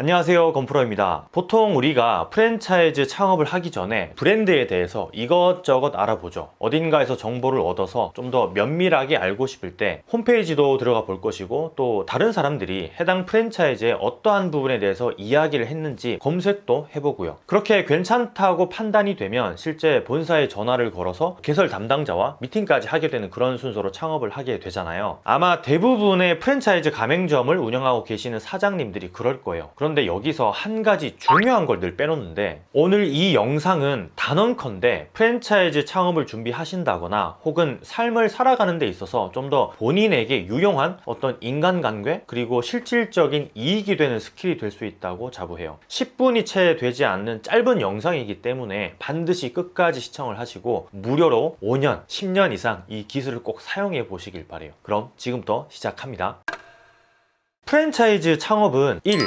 안녕하세요, 건프로입니다. 보통 우리가 프랜차이즈 창업을 하기 전에 브랜드에 대해서 이것저것 알아보죠. 어딘가에서 정보를 얻어서 좀 더 면밀하게 알고 싶을 때 홈페이지도 들어가 볼 것이고, 또 다른 사람들이 해당 프랜차이즈의 어떠한 부분에 대해서 이야기를 했는지 검색도 해보고요. 그렇게 괜찮다고 판단이 되면 실제 본사에 전화를 걸어서 개설 담당자와 미팅까지 하게 되는 그런 순서로 창업을 하게 되잖아요. 아마 대부분의 프랜차이즈 가맹점을 운영하고 계시는 사장님들이 그럴 거예요. 그런데 여기서 한 가지 중요한 걸 늘 빼놓는데, 오늘 이 영상은 단언컨대 프랜차이즈 창업을 준비하신다거나 혹은 삶을 살아가는 데 있어서 좀 더 본인에게 유용한 어떤 인간관계 그리고 실질적인 이익이 되는 스킬이 될 수 있다고 자부해요. 10분이 채 되지 않는 짧은 영상이기 때문에 반드시 끝까지 시청을 하시고 무료로 5년, 10년 이상 이 기술을 꼭 사용해 보시길 바래요. 그럼 지금부터 시작합니다. 프랜차이즈 창업은 1, 2,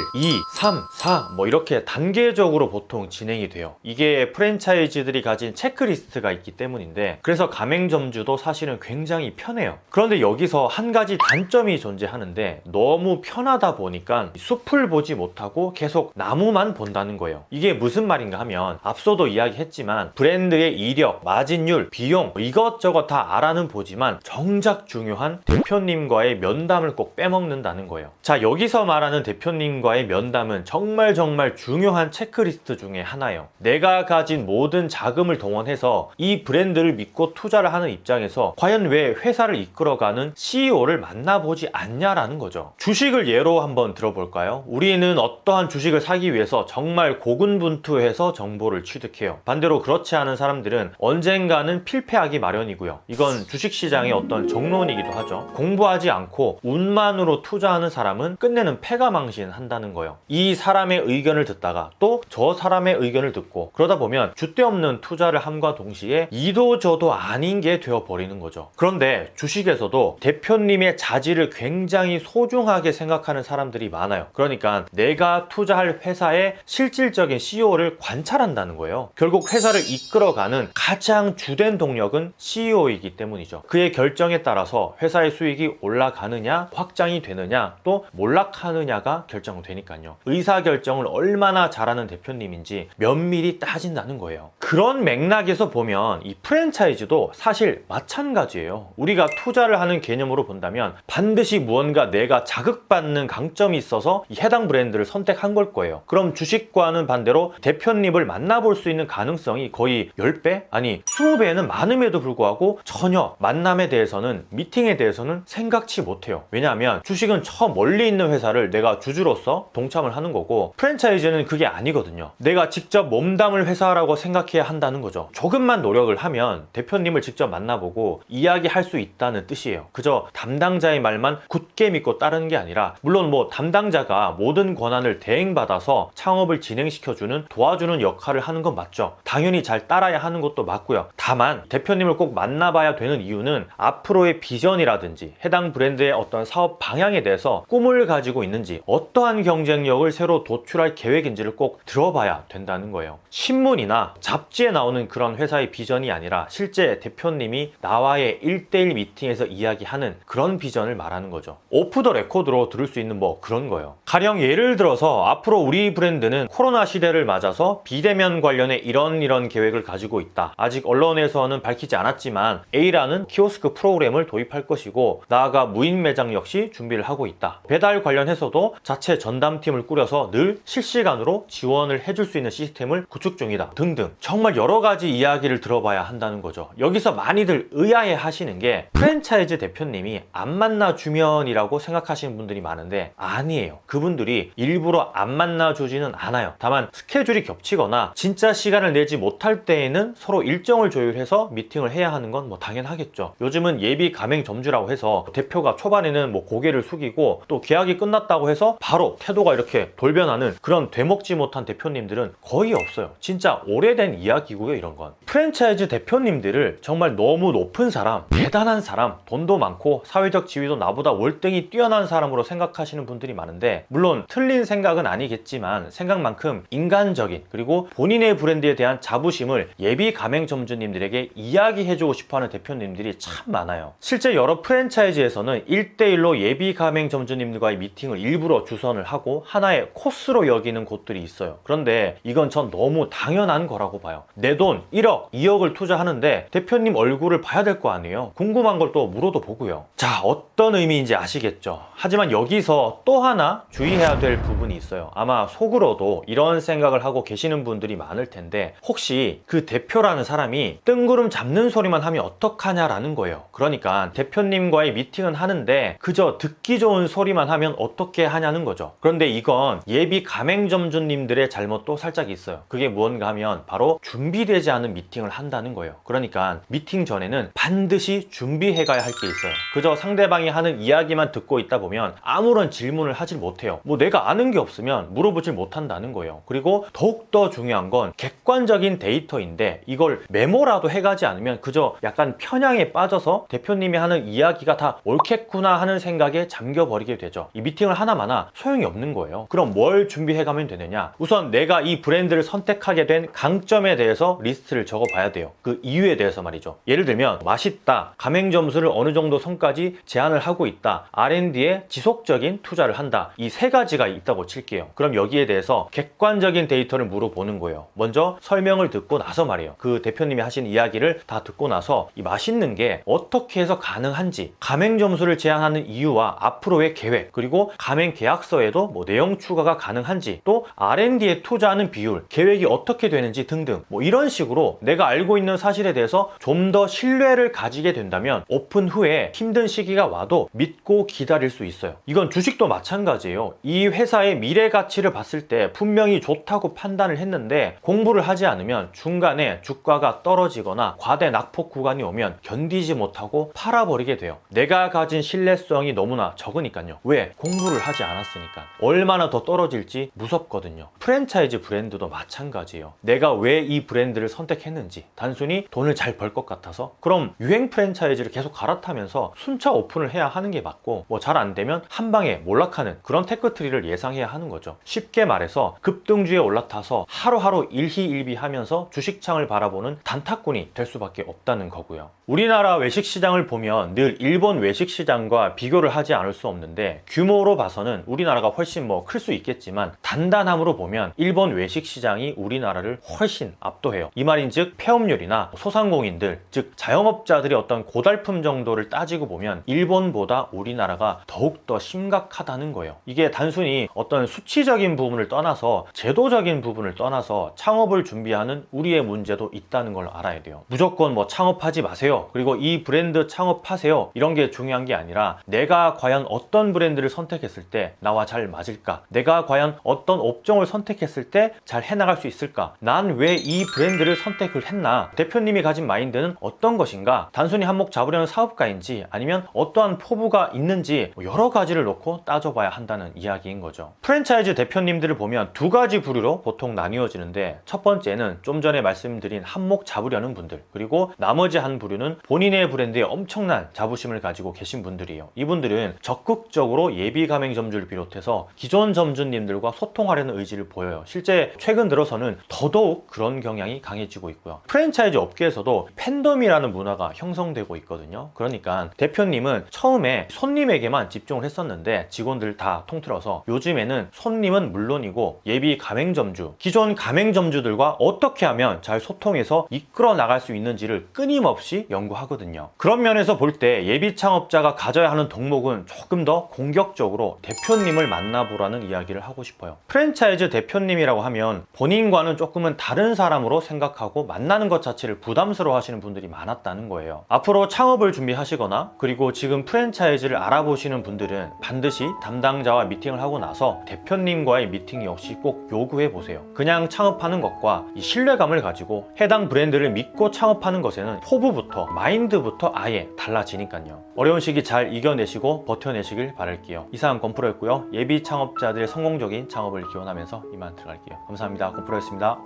3, 4 이렇게 단계적으로 보통 진행이 돼요. 이게 프랜차이즈들이 가진 체크리스트가 있기 때문인데, 그래서 가맹점주도 사실은 굉장히 편해요. 그런데 여기서 한 가지 단점이 존재하는데, 너무 편하다 보니까 숲을 보지 못하고 계속 나무만 본다는 거예요. 이게 무슨 말인가 하면, 앞서도 이야기했지만 브랜드의 이력, 마진율, 비용 이것저것 다 알아는 보지만 정작 중요한 대표님과의 면담을 꼭 빼먹는다는 거예요. 자, 여기서 말하는 대표님과의 면담은 정말 중요한 체크리스트 중에 하나예요. 내가 가진 모든 자금을 동원해서 이 브랜드를 믿고 투자를 하는 입장에서 과연 왜 회사를 이끌어가는 CEO를 만나보지 않냐라는 거죠. 주식을 예로 한번 들어볼까요? 우리는 어떠한 주식을 사기 위해서 정말 고군분투해서 정보를 취득해요. 반대로 그렇지 않은 사람들은 언젠가는 필패하기 마련이고요. 이건 주식시장의 어떤 정론이기도 하죠. 공부하지 않고 운만으로 투자하는 사람은 끝내는 패가망신한다는 거예요. 이 사람의 의견을 듣다가 또 저 사람의 의견을 듣고, 그러다 보면 줏대 없는 투자를 함과 동시에 이도 저도 아닌 게 되어버리는 거죠. 그런데 주식에서도 대표님의 자질을 굉장히 소중하게 생각하는 사람들이 많아요. 그러니까 내가 투자할 회사의 실질적인 CEO를 관찰한다는 거예요. 결국 회사를 이끌어가는 가장 주된 동력은 CEO이기 때문이죠. 그의 결정에 따라서 회사의 수익이 올라가느냐 확장이 되느냐 또 몰락하느냐가 결정되니까요. 의사결정을 얼마나 잘하는 대표님인지 면밀히 따진다는 거예요. 그런 맥락에서 보면 이 프랜차이즈도 사실 마찬가지예요. 우리가 투자를 하는 개념으로 본다면 반드시 무언가 내가 자극받는 강점이 있어서 이 해당 브랜드를 선택한 걸 거예요. 그럼 주식과는 반대로 대표님을 만나볼 수 있는 가능성이 거의 10배? 아니 20배는 많음에도 불구하고 전혀 만남에 대해서는, 미팅에 대해서는 생각치 못해요. 왜냐하면 주식은 저 멀리 있는 회사를 내가 주주로서 동참을 하는 거고, 프랜차이즈는 그게 아니거든요. 내가 직접 몸담을 회사라고 생각해야 한다는 거죠. 조금만 노력을 하면 대표님을 직접 만나보고 이야기할 수 있다는 뜻이에요. 그저 담당자의 말만 굳게 믿고 따르는 게 아니라, 물론 담당자가 모든 권한을 대행받아서 창업을 진행시켜주는, 도와주는 역할을 하는 건 맞죠. 당연히 잘 따라야 하는 것도 맞고요. 다만 대표님을 꼭 만나봐야 되는 이유는 앞으로의 비전이라든지 해당 브랜드의 어떤 사업 방향에 대해서 꿈을 가지고 있는지, 어떠한 경쟁력을 새로 도출할 계획인지를 꼭 들어봐야 된다는 거예요. 신문이나 잡지에 나오는 그런 회사의 비전이 아니라 실제 대표님이 나와의 1대1 미팅에서 이야기하는 그런 비전을 말하는 거죠. 오프 더 레코드로 들을 수 있는 그런 거예요. 가령 예를 들어서 앞으로 우리 브랜드는 코로나 시대를 맞아서 비대면 관련해 이런 계획을 가지고 있다. 아직 언론에서는 밝히지 않았지만 A라는 키오스크 프로그램을 도입할 것이고, 나아가 무인 매장 역시 준비를 하고 있다. 배달 관련해서도 자체 전담팀을 꾸려서 늘 실시간으로 지원을 해줄 수 있는 시스템을 구축 중이다 등등. 정말 여러 가지 이야기를 들어봐야 한다는 거죠. 여기서 많이들 의아해 하시는 게, 프랜차이즈 대표님이 안 만나주면이라고 생각하시는 분들이 많은데 아니에요. 그분들이 일부러 안 만나주지는 않아요. 다만 스케줄이 겹치거나 진짜 시간을 내지 못할 때에는 서로 일정을 조율해서 미팅을 해야 하는 건 당연하겠죠. 요즘은 예비 가맹점주라고 해서 대표가 초반에는 고개를 숙이고, 또 계약이 끝났다고 해서 바로 태도가 이렇게 돌변하는 그런 되먹지 못한 대표님들은 거의 없어요. 진짜 오래된 이야기고요. 이런 건 프랜차이즈 대표님들을 정말 너무 높은 사람, 대단한 사람, 돈도 많고 사회적 지위도 나보다 월등히 뛰어난 사람으로 생각하시는 분들이 많은데, 물론 틀린 생각은 아니겠지만 생각만큼 인간적인, 그리고 본인의 브랜드에 대한 자부심을 예비 가맹점주님들에게 이야기해주고 싶어하는 대표님들이 참 많아요. 실제 여러 프랜차이즈에서는 1대1로 예비 가맹점주님들 대표님들과의 미팅을 일부러 주선을 하고 하나의 코스로 여기는 곳들이 있어요. 그런데 이건 전 너무 당연한 거라고 봐요. 내 돈 1억, 2억을 투자하는데 대표님 얼굴을 봐야 될 거 아니에요. 궁금한 걸 또 물어도 보고요. 자, 어떤 의미인지 아시겠죠? 하지만 여기서 또 하나 주의해야 될 부분이 있어요. 아마 속으로도 이런 생각을 하고 계시는 분들이 많을 텐데, 혹시 그 대표라는 사람이 뜬구름 잡는 소리만 하면 어떡하냐라는 거예요. 그러니까 대표님과의 미팅은 하는데 그저 듣기 좋은 소리만 하면 어떻게 하냐는 거죠. 그런데 이건 예비 가맹점주님들의 잘못도 살짝 있어요. 그게 무언가 하면 바로 준비되지 않은 미팅을 한다는 거예요. 그러니까 미팅 전에는 반드시 준비해 가야 할 게 있어요. 그저 상대방이 하는 이야기만 듣고 있다 보면 아무런 질문을 하질 못해요. 뭐 내가 아는 게 없으면 물어보질 못한다는 거예요. 그리고 더욱더 중요한 건 객관적인 데이터인데 이걸 메모라도 해가지 않으면 그저 약간 편향에 빠져서 대표님이 하는 이야기가 다 옳겠구나 하는 생각에 잠겨버리게 되죠. 이 미팅을 하나마나 소용이 없는 거예요. 그럼 뭘 준비해가면 되느냐? 우선 내가 이 브랜드를 선택하게 된 강점에 대해서 리스트를 적어봐야 돼요. 그 이유에 대해서 말이죠. 예를 들면 맛있다, 가맹점수를 어느 정도 선까지 제한을 하고 있다, R&D에 지속적인 투자를 한다, 이 세 가지가 있다고 칠게요. 그럼 여기에 대해서 객관적인 데이터를 물어보는 거예요. 먼저 설명을 듣고 나서 말이에요. 그 대표님이 하신 이야기를 다 듣고 나서 이 맛있는 게 어떻게 해서 가능한지, 가맹점수를 제한하는 이유와 앞으로의 계획, 그리고 가맹 계약서에도 뭐 내용 추가가 가능한지, 또 R&D에 투자하는 비율, 계획이 어떻게 되는지 등등, 뭐 이런 식으로 내가 알고 있는 사실에 대해서 좀 더 신뢰를 가지게 된다면 오픈 후에 힘든 시기가 와도 믿고 기다릴 수 있어요. 이건 주식도 마찬가지예요. 이 회사의 미래 가치를 봤을 때 분명히 좋다고 판단을 했는데 공부를 하지 않으면 중간에 주가가 떨어지거나 과대 낙폭 구간이 오면 견디지 못하고 팔아버리게 돼요. 내가 가진 신뢰성이 너무나 적으니까요. 왜? 공부를 하지 않았으니까. 얼마나 더 떨어질지 무섭거든요. 프랜차이즈 브랜드도 마찬가지예요. 내가 왜 이 브랜드를 선택했는지, 단순히 돈을 잘 벌 것 같아서? 그럼 유행 프랜차이즈를 계속 갈아타면서 순차 오픈을 해야 하는 게 맞고, 뭐 잘 안 되면 한 방에 몰락하는 그런 테크트리를 예상해야 하는 거죠. 쉽게 말해서 급등주에 올라타서 하루하루 일희일비하면서 주식창을 바라보는 단타꾼이 될 수밖에 없다는 거고요. 우리나라 외식시장을 보면 늘 일본 외식시장과 비교를 하지 않을 수 없는데, 규모로 봐서는 우리나라가 훨씬 뭐 클 수 있겠지만 단단함으로 보면 일본 외식시장이 우리나라를 훨씬 압도해요. 이 말인즉 폐업률이나 소상공인들, 즉 자영업자들의 어떤 고달픔 정도를 따지고 보면 일본보다 우리나라가 더욱더 심각하다는 거예요. 이게 단순히 어떤 수치적인 부분을 떠나서 제도적인 부분을 떠나서 창업을 준비하는 우리의 문제도 있다는 걸 알아야 돼요. 무조건 뭐 창업하지 마세요, 그리고 이 브랜드 창업하세요, 이런 게 중요한 게 아니라 내가 과연 어떤 브랜드를 선택했을 때 나와 잘 맞을까? 내가 과연 어떤 업종을 선택했을 때 잘 해나갈 수 있을까? 난 왜 이 브랜드를 선택을 했나? 대표님이 가진 마인드는 어떤 것인가? 단순히 한몫 잡으려는 사업가인지 아니면 어떠한 포부가 있는지 여러 가지를 놓고 따져봐야 한다는 이야기인 거죠. 프랜차이즈 대표님들을 보면 두 가지 부류로 보통 나뉘어지는데, 첫 번째는 좀 전에 말씀드린 한몫 잡으려는 분들, 그리고 나머지 한 부류는 본인의 브랜드에 엄청난 자부심을 가지고 계신 분들이에요. 이분들은 적극적으로 예비 가맹점주를 비롯해서 기존 점주님들과 소통하려는 의지를 보여요. 실제 최근 들어서는 더더욱 그런 경향이 강해지고 있고요. 프랜차이즈 업계에서도 팬덤이라는 문화가 형성되고 있거든요. 그러니까 대표님은 처음에 손님에게만 집중을 했었는데 직원들 다 통틀어서 요즘에는 손님은 물론이고 예비 가맹점주, 기존 가맹점주들과 어떻게 하면 잘 소통해서 이끌어 나갈 수 있는지를 끊임없이 연구하거든요. 그런 면에서 볼 때 예비 창업자가 가져야 하는 덕목은 조금 더 공격적으로 대표님을 만나보라는 이야기를 하고 싶어요. 프랜차이즈 대표님이라고 하면 본인과는 조금은 다른 사람으로 생각하고 만나는 것 자체를 부담스러워 하시는 분들이 많았다는 거예요. 앞으로 창업을 준비하시거나 그리고 지금 프랜차이즈를 알아보시는 분들은 반드시 담당자와 미팅을 하고 나서 대표님과의 미팅 역시 꼭 요구해 보세요. 그냥 창업하는 것과 이 신뢰감을 가지고 해당 브랜드를 믿고 창업하는 것에는 포부부터 마인드부터 아예 달라지니까요. 어려운 시기 잘 이겨내시고 버텨내시길 바랄게요. 이상 건프로였고요. 예비 창업자들의 성공적인 창업을 기원하면서 이만 들어갈게요. 감사합니다. 건프로였습니다.